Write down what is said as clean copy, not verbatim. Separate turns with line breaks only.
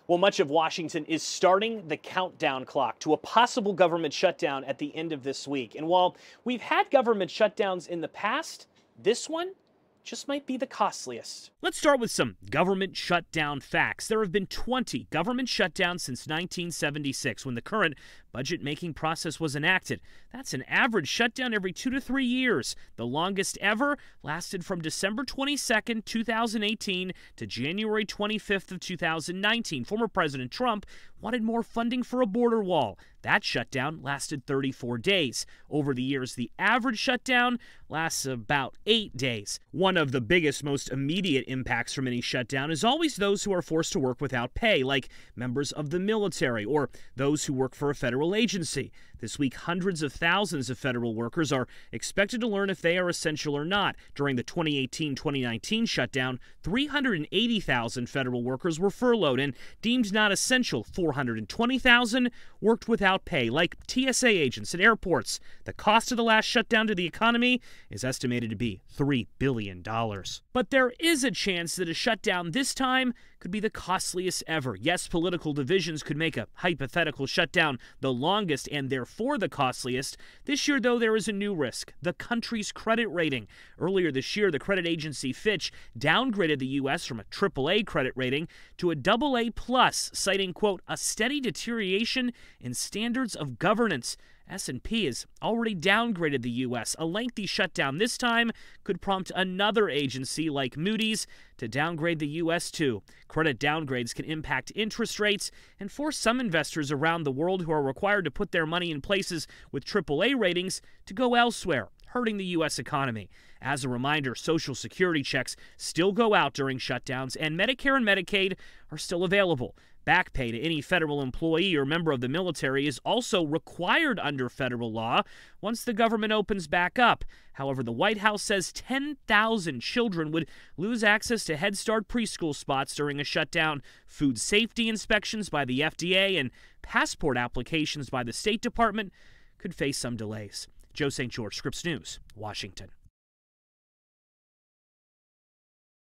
Well, much of Washington is starting the countdown clock to a possible government shutdown at the end of this week. And while we've had government shutdowns in the past, this one just might be the costliest.
Let's start with some government shutdown facts. There have been 20 government shutdowns since 1976, when the current budget-making process was enacted. That's an average shutdown every 2 to 3 years. The longest ever lasted from December 22nd, 2018 to January 25th of 2019. Former President Trump wanted more funding for a border wall. That shutdown lasted 34 days. Over the years, the average shutdown lasts about 8 days. One of the biggest, most immediate impacts from any shutdown is always those who are forced to work without pay, like members of the military or those who work for a federal agency. This week, hundreds of thousands of federal workers are expected to learn if they are essential or not. During the 2018-2019 shutdown, 380,000 federal workers were furloughed and deemed not essential. 420,000 worked without pay, like TSA agents at airports. The cost of the last shutdown to the economy is estimated to be $3 billion. But there is a chance that a shutdown this time could be the costliest ever. Yes, political divisions could make a hypothetical shutdown the longest and therefore the costliest. This year, though, there is a new risk: the country's credit rating. Earlier this year, the credit agency Fitch downgraded the U.S. from a AAA credit rating to a AA+, citing, quote, a steady deterioration in standards of governance. S&P has already downgraded the U.S. A lengthy shutdown this time could prompt another agency like Moody's to downgrade the U.S. too. Credit downgrades can impact interest rates and force some investors around the world who are required to put their money in places with AAA ratings to go elsewhere, hurting the U.S. economy. As a reminder, Social Security checks still go out during shutdowns, and Medicare and Medicaid are still available. Back pay to any federal employee or member of the military is also required under federal law once the government opens back up. However, the White House says 10,000 children would lose access to Head Start preschool spots during a shutdown. Food safety inspections by the FDA and passport applications by the State Department could face some delays. Joe St. Scripps News, Washington.